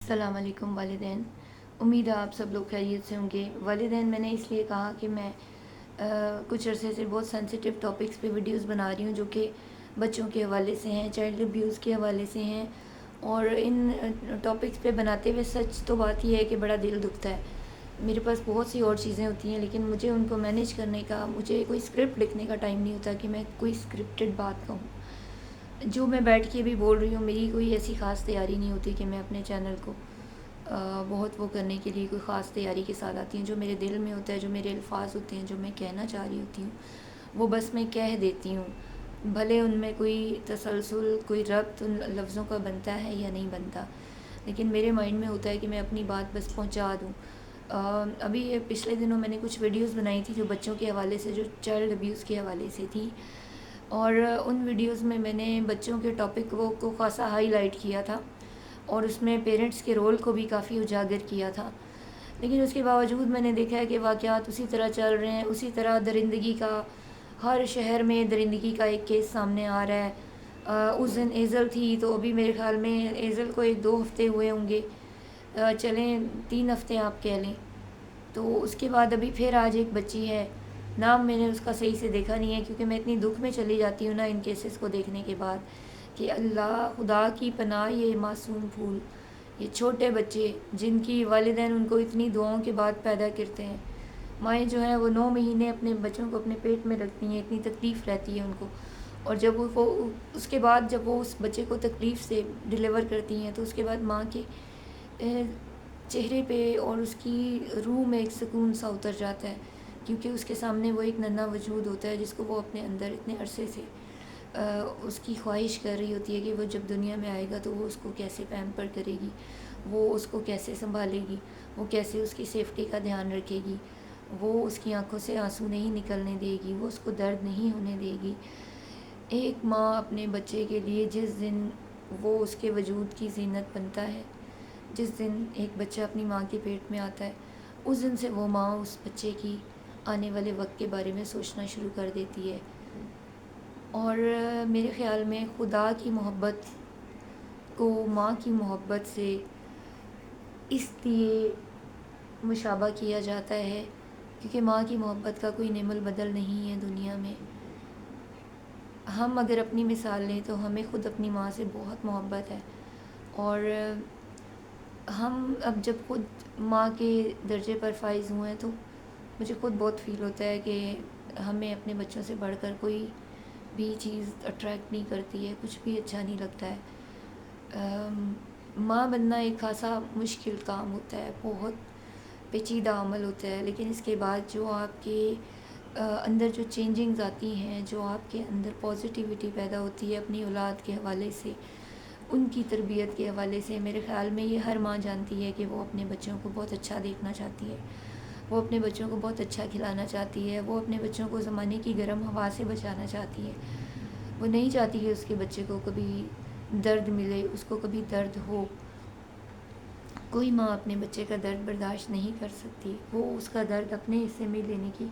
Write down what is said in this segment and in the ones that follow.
السلام علیکم والدین. امید ہے آپ سب لوگ خیریت سے ہوں گے. والدین میں نے اس لیے کہا کہ میں کچھ عرصے سے بہت سینسیٹیو ٹاپکس پہ ویڈیوز بنا رہی ہوں جو کہ بچوں کے حوالے سے ہیں, چائلڈ ابیوز کے حوالے سے ہیں, اور ان ٹاپکس پہ بناتے ہوئے سچ تو بات یہ ہے کہ بڑا دل دکھتا ہے. میرے پاس بہت سی اور چیزیں ہوتی ہیں لیکن مجھے ان کو مینیج کرنے کا, مجھے کوئی اسکرپٹ لکھنے کا ٹائم نہیں ہوتا کہ میں کوئی اسکرپٹڈ بات کہوں. جو میں بیٹھ کے بھی بول رہی ہوں میری کوئی ایسی خاص تیاری نہیں ہوتی کہ میں اپنے چینل کو بہت وہ کرنے کے لیے کوئی خاص تیاری کے ساتھ آتی ہوں. جو میرے دل میں ہوتا ہے, جو میرے الفاظ ہوتے ہیں, جو میں کہنا چاہ رہی ہوتی ہوں وہ بس میں کہہ دیتی ہوں, بھلے ان میں کوئی تسلسل, کوئی ربط ان لفظوں کا بنتا ہے یا نہیں بنتا, لیکن میرے مائنڈ میں ہوتا ہے کہ میں اپنی بات بس پہنچا دوں. ابھی پچھلے دنوں میں نے کچھ ویڈیوز بنائی تھی جو بچوں کے حوالے سے, جو چائلڈ ابیوز کے حوالے سے تھی, اور ان ویڈیوز میں نے بچوں کے ٹاپک کو خاصا ہائی لائٹ کیا تھا اور اس میں پیرنٹس کے رول کو بھی کافی اجاگر کیا تھا. لیکن اس کے باوجود میں نے دیکھا ہے کہ واقعات اسی طرح چل رہے ہیں, اسی طرح درندگی کا, ہر شہر میں درندگی کا ایک کیس سامنے آ رہا ہے. اس دن ایزل تھی تو ابھی میرے خیال میں ایزل کو 1-2 ہفتے ہوئے ہوں گے, چلیں 3 ہفتے آپ کہہ لیں. تو اس کے بعد ابھی پھر آج ایک بچی ہے, نام میں نے اس کا صحیح سے دیکھا نہیں ہے کیونکہ میں اتنی دکھ میں چلی جاتی ہوں نا ان کیسز کو دیکھنے کے بعد, کہ اللہ خدا کی پناہ یہ معصوم پھول, یہ چھوٹے بچے جن کی والدین ان کو اتنی دعاؤں کے بعد پیدا کرتے ہیں. مائیں جو ہیں وہ 9 مہینے اپنے بچوں کو اپنے پیٹ میں رکھتی ہیں, اتنی تکلیف رہتی ہے ان کو, اور جب وہ اس کے بعد جب وہ اس بچے کو تکلیف سے ڈیلیور کرتی ہیں تو اس کے بعد ماں کے چہرے پہ اور اس کی روح میں ایک سکون سا اتر جاتا ہے, کیونکہ اس کے سامنے وہ ایک ننھا وجود ہوتا ہے جس کو وہ اپنے اندر اتنے عرصے سے اس کی خواہش کر رہی ہوتی ہے کہ وہ جب دنیا میں آئے گا تو وہ اس کو کیسے پیمپر کرے گی, وہ اس کو کیسے سنبھالے گی, وہ کیسے اس کی سیفٹی کا دھیان رکھے گی, وہ اس کی آنکھوں سے آنسو نہیں نکلنے دے گی, وہ اس کو درد نہیں ہونے دے گی. ایک ماں اپنے بچے کے لیے جس دن وہ اس کے وجود کی زینت بنتا ہے, جس دن ایک بچہ اپنی ماں کے پیٹ میں آتا ہے, اس دن سے وہ ماں اس بچے کی آنے والے وقت کے بارے میں سوچنا شروع کر دیتی ہے. اور میرے خیال میں خدا کی محبت کو ماں کی محبت سے اس لیے مشابہ کیا جاتا ہے کیونکہ ماں کی محبت کا کوئی نعم البدل نہیں ہے دنیا میں. ہم اگر اپنی مثال لیں تو ہمیں خود اپنی ماں سے بہت محبت ہے, اور ہم اب جب خود ماں کے درجے پر فائز ہوئے ہیں تو مجھے خود بہت فیل ہوتا ہے کہ ہمیں اپنے بچوں سے بڑھ کر کوئی بھی چیز اٹریکٹ نہیں کرتی ہے, کچھ بھی اچھا نہیں لگتا ہے. ماں بننا ایک خاصا مشکل کام ہوتا ہے, بہت پیچیدہ عمل ہوتا ہے, لیکن اس کے بعد جو آپ کے اندر جو چینجنگز آتی ہیں, جو آپ کے اندر پازیٹیوٹی پیدا ہوتی ہے اپنی اولاد کے حوالے سے, ان کی تربیت کے حوالے سے, میرے خیال میں یہ ہر ماں جانتی ہے کہ وہ اپنے بچوں کو بہت اچھا دیکھنا چاہتی ہے, وہ اپنے بچوں کو بہت اچھا کھلانا چاہتی ہے, وہ اپنے بچوں کو زمانے کی گرم ہوا سے بچانا چاہتی ہے. وہ نہیں چاہتی کہ اس کے بچے کو کبھی درد ملے, اس کو کبھی درد ہو. کوئی ماں اپنے بچے کا درد برداشت نہیں کر سکتی, وہ اس کا درد اپنے حصے میں لینے کی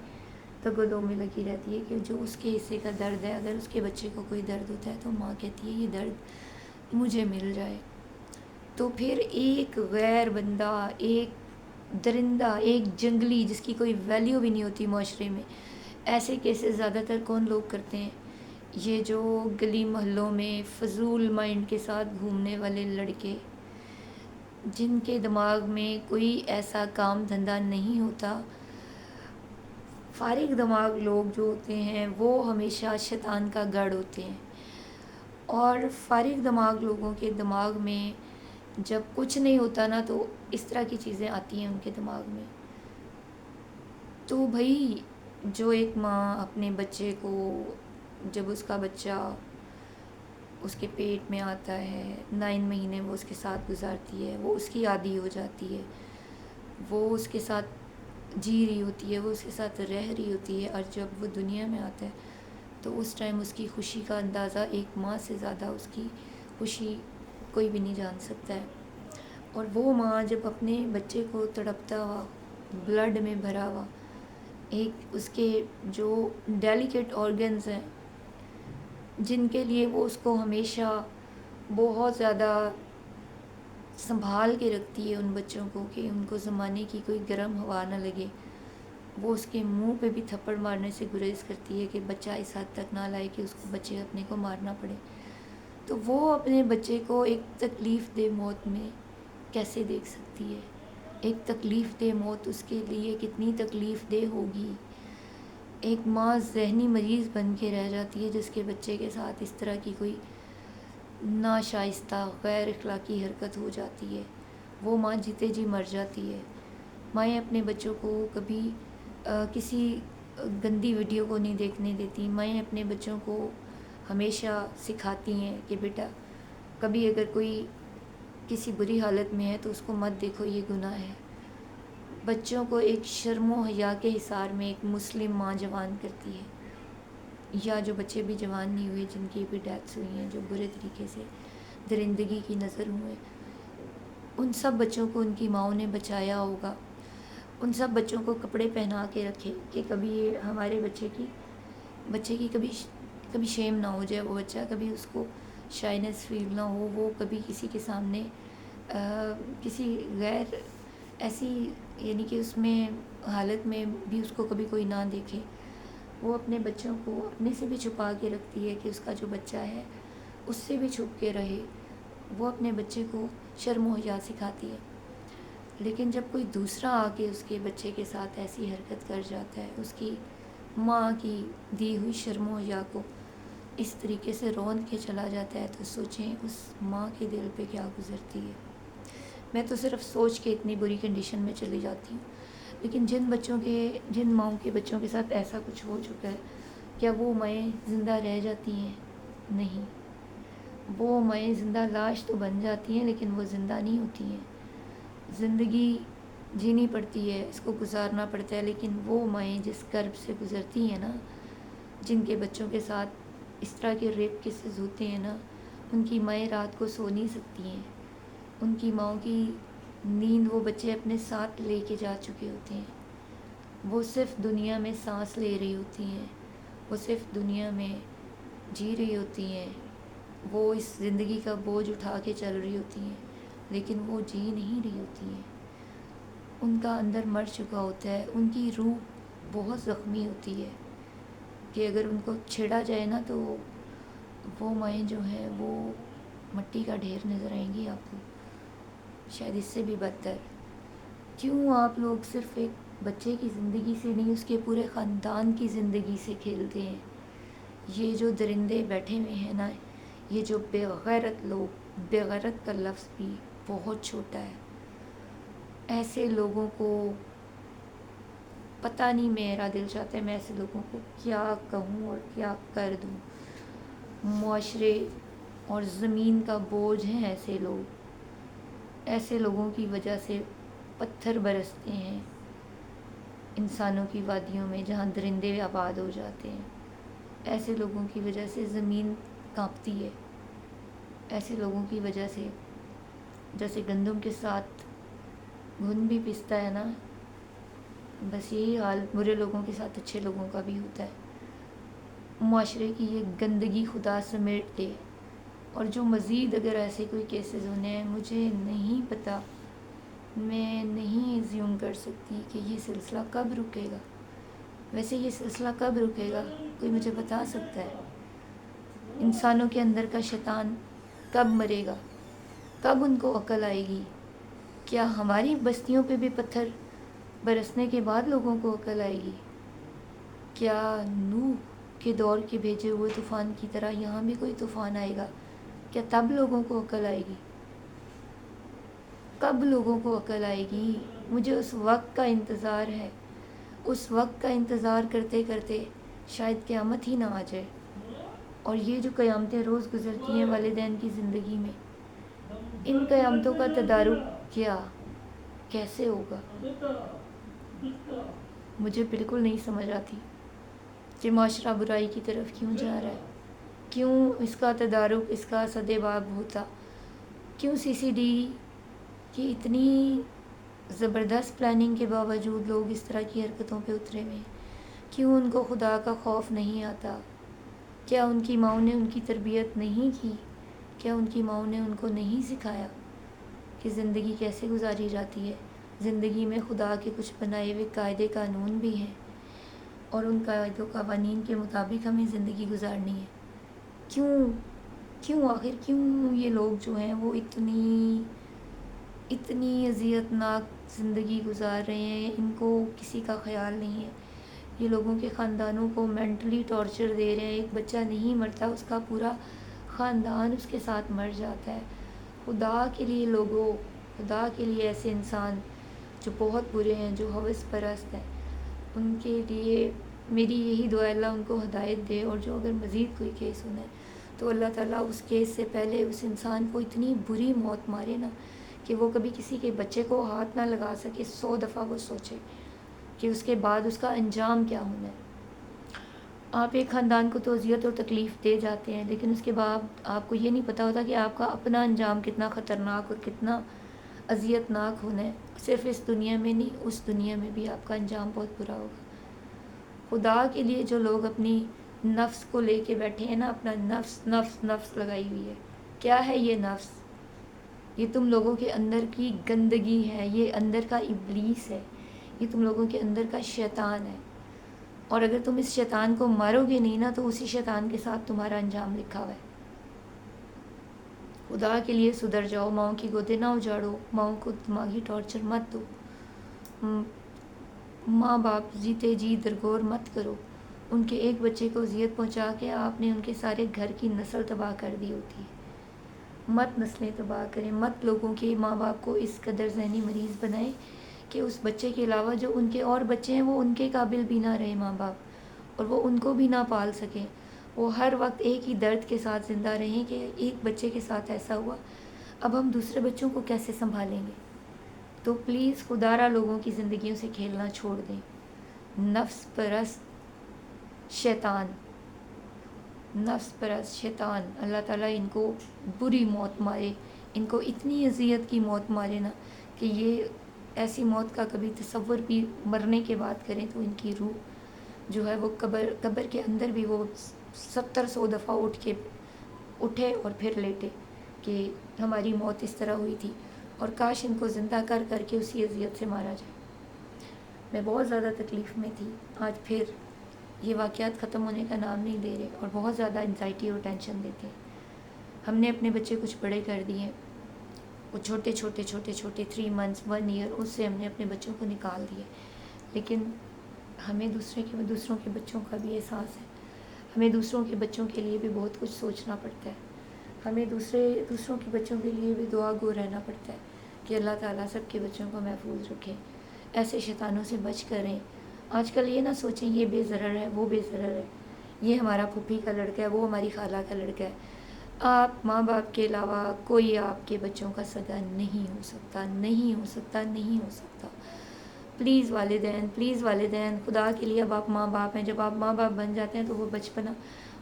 تگ و دو میں لگی رہتی ہے کہ جو اس کے حصے کا درد ہے, اگر اس کے بچے کو کوئی درد ہوتا ہے تو ماں کہتی ہے یہ درد مجھے مل جائے. تو پھر ایک غیر بندہ, ایک درندہ, ایک جنگلی جس کی کوئی ویلیو بھی نہیں ہوتی معاشرے میں, ایسے کیسز زیادہ تر کون لوگ کرتے ہیں؟ یہ جو گلی محلوں میں فضول مائنڈ کے ساتھ گھومنے والے لڑکے, جن کے دماغ میں کوئی ایسا کام دھندہ نہیں ہوتا. فارغ دماغ لوگ جو ہوتے ہیں وہ ہمیشہ شیطان کا گڑھ ہوتے ہیں, اور فارغ دماغ لوگوں کے دماغ میں جب کچھ نہیں ہوتا نا تو اس طرح کی چیزیں آتی ہیں ان کے دماغ میں. تو بھائی جو ایک ماں اپنے بچے کو, جب اس کا بچہ اس کے پیٹ میں آتا ہے, 9 مہینے وہ اس کے ساتھ گزارتی ہے, وہ اس کی عادی ہو جاتی ہے, وہ اس کے ساتھ جی رہی ہوتی ہے, وہ اس کے ساتھ رہ رہی ہوتی ہے, اور جب وہ دنیا میں آتا ہے تو اس ٹائم اس کی خوشی کا اندازہ ایک ماں سے زیادہ اس کی خوشی کوئی بھی نہیں جان سکتا ہے. اور وہ ماں جب اپنے بچے کو تڑپتا ہوا, بلڈ میں بھرا ہوا, ایک اس کے جو ڈیلیکیٹ آرگنز ہیں جن کے لیے وہ اس کو ہمیشہ بہت زیادہ سنبھال کے رکھتی ہے ان بچوں کو کہ ان کو زمانے کی کوئی گرم ہوا نہ لگے. وہ اس کے منہ پہ بھی تھپڑ مارنے سے گریز کرتی ہے کہ بچہ اس حد تک نہ لائے کہ اس کو بچے اپنے کو مارنا پڑے. تو وہ اپنے بچے کو ایک تکلیف دہ موت میں کیسے دیکھ سکتی ہے؟ ایک تکلیف دہ موت اس کے لیے کتنی تکلیف دہ ہوگی. ایک ماں ذہنی مریض بن کے رہ جاتی ہے جس کے بچے کے ساتھ اس طرح کی کوئی ناشائستہ غیر اخلاقی حرکت ہو جاتی ہے. وہ ماں جیتے جی مر جاتی ہے. مائیں اپنے بچوں کو کبھی کسی گندی ویڈیو کو نہیں دیکھنے دیتی. مائیں اپنے بچوں کو ہمیشہ سکھاتی ہیں کہ بیٹا کبھی اگر کوئی کسی بری حالت میں ہے تو اس کو مت دیکھو، یہ گناہ ہے. بچوں کو ایک شرم و حیا کے حصار میں ایک مسلم ماں جوان کرتی ہے. یا جو بچے بھی جوان نہیں ہوئے جن کی بھی ڈیتھس ہوئی ہیں، جو برے طریقے سے درندگی کی نظر ہوئے، ان سب بچوں کو ان کی ماؤں نے بچایا ہوگا. ان سب بچوں کو کپڑے پہنا کے رکھے کہ کبھی یہ ہمارے بچے کی کبھی شیم نہ ہو جائے. وہ بچہ کبھی اس کو شائنس فیل نہ ہو، وہ کبھی کسی کے سامنے کسی غیر ایسی یعنی کہ اس میں حالت میں بھی اس کو کبھی کوئی نہ دیکھے. وہ اپنے بچوں کو اپنے سے بھی چھپا کے رکھتی ہے کہ اس کا جو بچہ ہے اس سے بھی چھپ کے رہے. وہ اپنے بچے کو شرم و حیا سکھاتی ہے. لیکن جب کوئی دوسرا آ کے اس کے بچے کے ساتھ ایسی حرکت کر جاتا ہے، اس کی ماں کی دی ہوئی شرم و حیا کو اس طریقے سے روند کے چلا جاتا ہے، تو سوچیں اس ماں کے دل پہ کیا گزرتی ہے. میں تو صرف سوچ کے اتنی بری کنڈیشن میں چلی جاتی ہوں. لیکن جن ماؤں کے بچوں کے ساتھ ایسا کچھ ہو چکا ہے، کیا وہ مائیں زندہ رہ جاتی ہیں؟ نہیں. وہ مائیں زندہ لاش تو بن جاتی ہیں لیکن وہ زندہ نہیں ہوتی ہیں. زندگی جینی پڑتی ہے، اس کو گزارنا پڑتا ہے. لیکن وہ مائیں جس کرب سے گزرتی ہیں نا، جن کے بچوں کے ساتھ اس طرح کے ریپ کیسز ہوتے ہیں نا، ان کی مائیں رات کو سو نہیں سکتی ہیں. ان کی ماؤں کی نیند وہ بچے اپنے ساتھ لے کے جا چکے ہوتے ہیں. وہ صرف دنیا میں سانس لے رہی ہوتی ہیں، وہ صرف دنیا میں جی رہی ہوتی ہیں. وہ اس زندگی کا بوجھ اٹھا کے چل رہی ہوتی ہیں لیکن وہ جی نہیں رہی ہوتی ہیں. ان کا اندر مر چکا ہوتا ہے. ان کی روح بہت زخمی ہوتی ہے کہ اگر ان کو چھیڑا جائے نا تو وہ مائیں جو ہیں وہ مٹی کا ڈھیر نظر آئیں گی آپ کو، شاید اس سے بھی بدتر. کیوں آپ لوگ صرف ایک بچے کی زندگی سے نہیں، اس کے پورے خاندان کی زندگی سے کھیلتے ہیں؟ یہ جو درندے بیٹھے ہوئے ہیں نا، یہ جو بے غیرت لوگ، بے غیرت کا لفظ بھی بہت چھوٹا ہے. ایسے لوگوں کو پتہ نہیں، میرا دل چاہتا ہے میں ایسے لوگوں کو کیا کہوں اور کیا کر دوں. معاشرے اور زمین کا بوجھ ہیں ایسے لوگ. ایسے لوگوں کی وجہ سے پتھر برستے ہیں انسانوں کی وادیوں میں جہاں درندے آباد ہو جاتے ہیں. ایسے لوگوں کی وجہ سے زمین کانپتی ہے. ایسے لوگوں کی وجہ سے جیسے گندم کے ساتھ گھن بھی پستا ہے نا، بس یہی حال برے لوگوں کے ساتھ اچھے لوگوں کا بھی ہوتا ہے. معاشرے کی یہ گندگی خدا سمیٹ دے. اور جو مزید اگر ایسے کوئی کیسز ہونے ہیں، مجھے نہیں پتہ، میں نہیں ایزیوم کر سکتی کہ یہ سلسلہ کب رکے گا. ویسے یہ سلسلہ کب رکے گا کوئی مجھے بتا سکتا ہے؟ انسانوں کے اندر کا شیطان کب مرے گا؟ کب ان کو عقل آئے گی؟ کیا ہماری بستیوں پہ بھی پتھر برسنے کے بعد لوگوں کو عقل آئے گی؟ کیا نوح کے دور کے بھیجے ہوئے طوفان کی طرح یہاں بھی کوئی طوفان آئے گا؟ کیا تب لوگوں کو عقل آئے گی؟ کب لوگوں کو عقل آئے گی؟ مجھے اس وقت کا انتظار ہے. اس وقت کا انتظار کرتے کرتے شاید قیامت ہی نہ آ جائے. اور یہ جو قیامتیں روز گزرتی ہیں والدین کی زندگی میں، ان قیامتوں کا تدارک کیا کیسے ہوگا؟ مجھے بالکل نہیں سمجھ آتی کہ معاشرہ برائی کی طرف کیوں جا رہا ہے. کیوں اس کا تدارک، اس کا سدباب ہوتا؟ کیوں سی سی ڈی کی اتنی زبردست پلاننگ کے باوجود لوگ اس طرح کی حرکتوں پہ اترے ہوئے ہیں؟ کیوں ان کو خدا کا خوف نہیں آتا؟ کیا ان کی ماؤں نے ان کی تربیت نہیں کی؟ کیا ان کی ماؤں نے ان کو نہیں سکھایا کہ زندگی کیسے گزاری جاتی ہے. زندگی میں خدا کے کچھ بنائے ہوئے قاعدے قانون بھی ہیں اور ان قاعد و قوانین کے مطابق ہمیں زندگی گزارنی ہے. آخر کیوں یہ لوگ جو ہیں وہ اتنی اذیت ناک زندگی گزار رہے ہیں؟ ان کو کسی کا خیال نہیں ہے. یہ لوگوں کے خاندانوں کو مینٹلی ٹارچر دے رہے ہیں. ایک بچہ نہیں مرتا، اس کا پورا خاندان اس کے ساتھ مر جاتا ہے. خدا کے لیے لوگوں، خدا کے لیے ایسے انسان جو بہت برے ہیں، جو ہوس پرست ہیں، ان کے لیے میری یہی دعا ہے اللہ ان کو ہدایت دے. اور جو اگر مزید کوئی کیس ہونا ہے تو اللہ تعالیٰ اس کیس سے پہلے اس انسان کو اتنی بری موت مارے نا کہ وہ کبھی کسی کے بچے کو ہاتھ نہ لگا سکے. 100 دفعہ وہ سوچے کہ اس کے بعد اس کا انجام کیا ہونا ہے. آپ ایک خاندان کو تو اذیت اور تکلیف دے جاتے ہیں، لیکن اس کے بعد آپ کو یہ نہیں پتہ ہوتا کہ آپ کا اپنا انجام کتنا خطرناک اور کتنا اذیت ناک ہونا ہے. صرف اس دنیا میں نہیں، اس دنیا میں بھی آپ کا انجام بہت برا ہوگا. خدا کے لیے جو لوگ اپنی نفس کو لے کے بیٹھے ہیں نا، اپنا نفس نفس نفس لگائی ہوئی ہے. کیا ہے یہ نفس؟ یہ تم لوگوں کے اندر کی گندگی ہے، یہ اندر کا ابلیس ہے، یہ تم لوگوں کے اندر کا شیطان ہے. اور اگر تم اس شیطان کو مارو گے نہیں نا تو اسی شیطان کے ساتھ تمہارا انجام لکھا ہوا ہے. خدا کے لیے سدھر جاؤ. ماؤں کی گودیں نہ اجاڑو، ماؤں کو دماغی ٹارچر مت دو، ماں باپ جیتے جی درگور مت کرو. ان کے ایک بچے کو اذیت پہنچا کے آپ نے ان کے سارے گھر کی نسل تباہ کر دی ہوتی ہے. مت نسلیں تباہ کریں، مت لوگوں کے ماں باپ کو اس قدر ذہنی مریض بنائیں کہ اس بچے کے علاوہ جو ان کے اور بچے ہیں وہ ان کے قابل بھی نہ رہے ماں باپ، اور وہ ان کو بھی نہ پال سکیں. وہ ہر وقت ایک ہی درد کے ساتھ زندہ رہیں کہ ایک بچے کے ساتھ ایسا ہوا، اب ہم دوسرے بچوں کو کیسے سنبھالیں گے. تو پلیز خدا را لوگوں کی زندگیوں سے کھیلنا چھوڑ دیں. نفس پرست شیطان، نفس پرست شیطان، اللہ تعالیٰ ان کو بری موت مارے، ان کو اتنی اذیت کی موت مارے نا کہ یہ ایسی موت کا کبھی تصور بھی مرنے کے بعد کریں تو ان کی روح جو ہے وہ قبر کے اندر بھی وہ 70-100 دفعہ اٹھے اور پھر لیٹے کہ ہماری موت اس طرح ہوئی تھی، اور کاش ان کو زندہ کر کر کے اسی اذیت سے مارا جائے. میں بہت زیادہ تکلیف میں تھی. آج پھر یہ واقعات ختم ہونے کا نام نہیں لے رہے اور بہت زیادہ انزائٹی اور ٹینشن دیتے ہیں. ہم نے اپنے بچے کچھ بڑے کر دیے، وہ چھوٹے 3 months 1 year، اس سے ہم نے اپنے بچوں کو نکال دیے. لیکن ہمیں دوسروں کے بچوں کا بھی احساس ہے. ہمیں دوسروں کے بچوں کے لیے بھی بہت کچھ سوچنا پڑتا ہے. ہمیں دوسروں کے بچوں کے لیے بھی دعا گو رہنا پڑتا ہے کہ اللہ تعالیٰ سب کے بچوں کو محفوظ رکھے، ایسے شیطانوں سے بچ کر رہیں. آج کل یہ نہ سوچیں یہ بے ضرر ہے، وہ بے ضرر ہے، یہ ہمارا پھوپھی کا لڑکا ہے، وہ ہماری خالہ کا لڑکا ہے. آپ ماں باپ کے علاوہ کوئی آپ کے بچوں کا سگا نہیں ہو سکتا، نہیں ہو سکتا، نہیں ہو سکتا. پلیز والدین، خدا کے لیے اب آپ ماں باپ ہیں. جب آپ ماں باپ بن جاتے ہیں تو وہ بچپنا،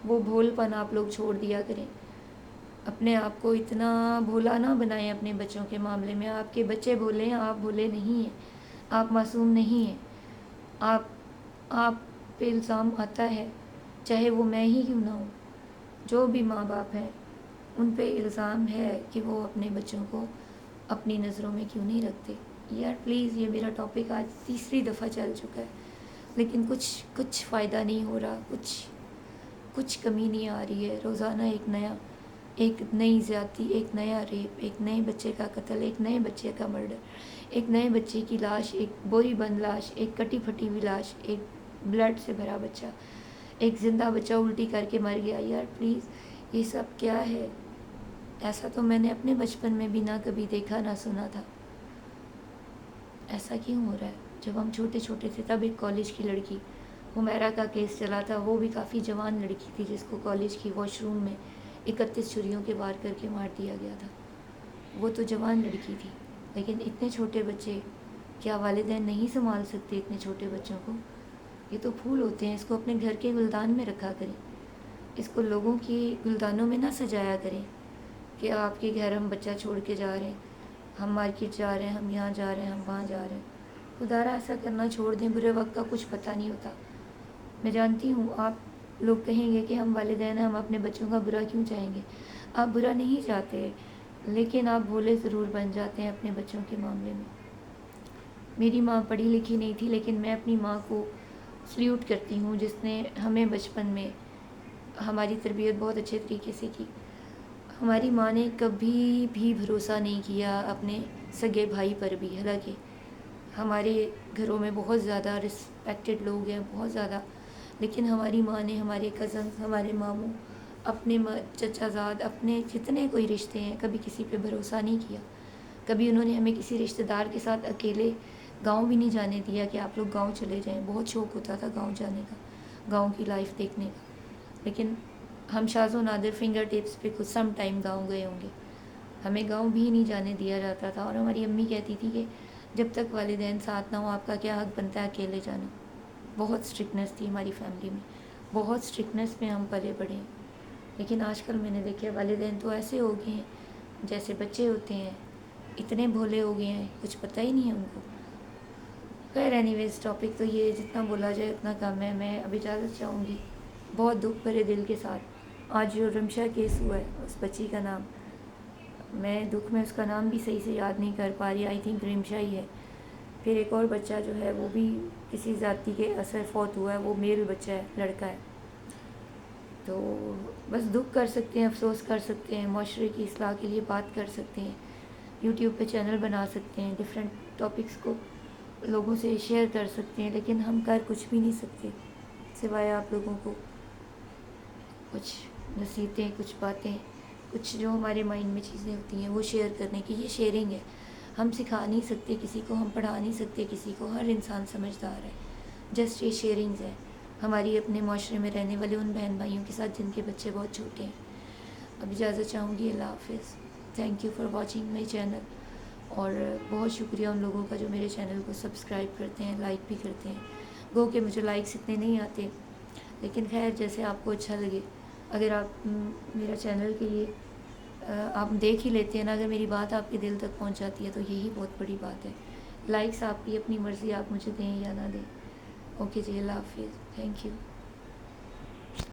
وہ بھول پن آپ لوگ چھوڑ دیا کریں. اپنے آپ کو اتنا بھولا نہ بنائیں اپنے بچوں کے معاملے میں. آپ کے بچے بھولے ہیں، آپ بھولے نہیں ہیں، آپ معصوم نہیں ہیں. آپ پہ الزام آتا ہے، چاہے وہ میں ہی کیوں نہ ہوں، جو بھی ماں باپ ہیں ان پہ الزام ہے کہ وہ اپنے بچوں کو اپنی نظروں میں کیوں نہیں رکھتے. یار پلیز، یہ میرا ٹاپک آج 3 دفعہ چل چکا ہے لیکن کچھ فائدہ نہیں ہو رہا، کچھ کمی نہیں آ رہی ہے. روزانہ ایک نئی زیادتی، ایک نیا ریپ، ایک نئے بچے کا قتل، ایک نئے بچے کا مرڈر، ایک نئے بچے کی لاش، ایک بوری بند لاش، ایک کٹی پھٹی ہوئی لاش، ایک بلڈ سے بھرا بچہ، ایک زندہ بچہ الٹی کر کے مر گیا. یار پلیز، یہ سب کیا ہے؟ ایسا تو میں نے اپنے بچپن میں بھی نہ کبھی دیکھا نہ سنا تھا. ایسا کیوں ہو رہا ہے؟ جب ہم چھوٹے تھے تب ایک کالج کی لڑکی حمیرہ کا کیس چلا تھا. وہ بھی کافی جوان لڑکی تھی جس کو کالج کی واش روم میں 31 چھریوں کے وار کر کے مار دیا گیا تھا. وہ تو جوان لڑکی تھی، لیکن اتنے چھوٹے بچے، کیا والدین نہیں سنبھال سکتے اتنے چھوٹے بچوں کو؟ یہ تو پھول ہوتے ہیں، اس کو اپنے گھر کے گلدان میں رکھا کریں. اس کو لوگوں کی گلدانوں میں نہ سجایا کریں کہ آپ کے گھر ہم بچہ چھوڑ کے جا رہے ہیں، ہم مارکیٹ جا رہے ہیں، ہم یہاں جا رہے ہیں، ہم وہاں جا رہے ہیں. خدا را ایسا کرنا چھوڑ دیں. برے وقت کا کچھ پتہ نہیں ہوتا. میں جانتی ہوں آپ لوگ کہیں گے کہ ہم والدین ہیں، ہم اپنے بچوں کا برا کیوں چاہیں گے. آپ برا نہیں چاہتے، لیکن آپ بھولے ضرور بن جاتے ہیں اپنے بچوں کے معاملے میں۔ میری ماں پڑھی لکھی نہیں تھی، لیکن میں اپنی ماں کو سلیوٹ کرتی ہوں جس نے ہمیں بچپن میں ہماری تربیت بہت اچھے طریقے سے کی۔ ہماری ماں نے کبھی بھی بھروسہ نہیں کیا اپنے سگے بھائی پر بھی، حالانکہ ہمارے گھروں میں بہت زیادہ رسپیکٹڈ لوگ ہیں، بہت زیادہ، لیکن ہماری ماں نے ہمارے کزنس، ہمارے ماموں، اپنے چچا زاد، اپنے جتنے کوئی رشتے ہیں، کبھی کسی پہ بھروسہ نہیں کیا۔ کبھی انہوں نے ہمیں کسی رشتہ دار کے ساتھ اکیلے گاؤں بھی نہیں جانے دیا کہ آپ لوگ گاؤں چلے جائیں۔ بہت شوق ہوتا تھا گاؤں جانے کا، گاؤں کی لائف دیکھنے کا، لیکن ہم شاذ و نادر فنگر ٹیپس پہ کچھ سم ٹائم گاؤں گئے ہوں گے۔ ہمیں گاؤں بھی نہیں جانے دیا جاتا تھا، اور ہماری امی کہتی تھی کہ جب تک والدین ساتھ نہ ہو آپ کا کیا حق بنتا ہے اکیلے جانا۔ بہت اسٹرکٹنیس تھی ہماری فیملی میں، بہت اسٹرکٹنیس میں ہم پلے بڑھے ہیں۔ لیکن آج کل میں نے دیکھا والدین تو ایسے ہو گئے ہیں جیسے بچے ہوتے ہیں، اتنے بھولے ہو گئے ہیں، کچھ پتہ ہی نہیں ہے ان کو۔ خیر اینی ویز، ٹاپک تو یہ جتنا بولا جائے اتنا کم ہے۔ میں اب اجازت چاہوں گی بہت دکھ بھرے دل کے ساتھ۔ آج جو رمشا کیس ہوا ہے، اس بچی کا نام، میں دکھ میں اس کا نام بھی صحیح سے یاد نہیں کر پا رہی، آئی تھنک رمشا ہی ہے۔ پھر ایک اور بچہ جو ہے وہ بھی کسی ذاتی کے اثر فوت ہوا ہے، وہ میل بچہ ہے، لڑکا ہے۔ تو بس دکھ کر سکتے ہیں، افسوس کر سکتے ہیں، معاشرے کی اصلاح کے لیے بات کر سکتے ہیں، یوٹیوب پہ چینل بنا سکتے ہیں، ڈفرینٹ ٹاپکس کو لوگوں سے شیئر کر سکتے ہیں، لیکن ہم کر کچھ بھی نہیں سکتے سوائے آپ لوگوں کو کچھ نصیحتیں، کچھ باتیں، کچھ جو ہمارے مائنڈ میں چیزیں ہوتی ہیں وہ شیئر کرنے کی۔ یہ شیئرنگ ہے، ہم سکھا نہیں سکتے کسی کو، ہم پڑھا نہیں سکتے کسی کو، ہر انسان سمجھدار ہے۔ جسٹ یہ شیئرنگز ہے ہماری اپنے معاشرے میں رہنے والے ان بہن بھائیوں کے ساتھ جن کے بچے بہت چھوٹے ہیں۔ اب اجازت چاہوں گی، اللہ حافظ۔ Thank you for watching my channel, اور بہت شکریہ ان لوگوں کا جو میرے چینل کو سبسکرائب کرتے ہیں، لائک بھی کرتے ہیں۔ گو کہ مجھے لائکس اتنے نہیں آتے، لیکن خیر جیسے آپ کو اچھا لگے۔ اگر آپ میرا چینل کے لیے آپ دیکھ ہی لیتے ہیں نا، اگر میری بات آپ کے دل تک پہنچ جاتی ہے تو یہی بہت بڑی بات ہے۔ لائکس آپ کی اپنی مرضی، آپ مجھے دیں یا نہ دیں۔ اوکے جی، اللہ حافظ، تھینک یو۔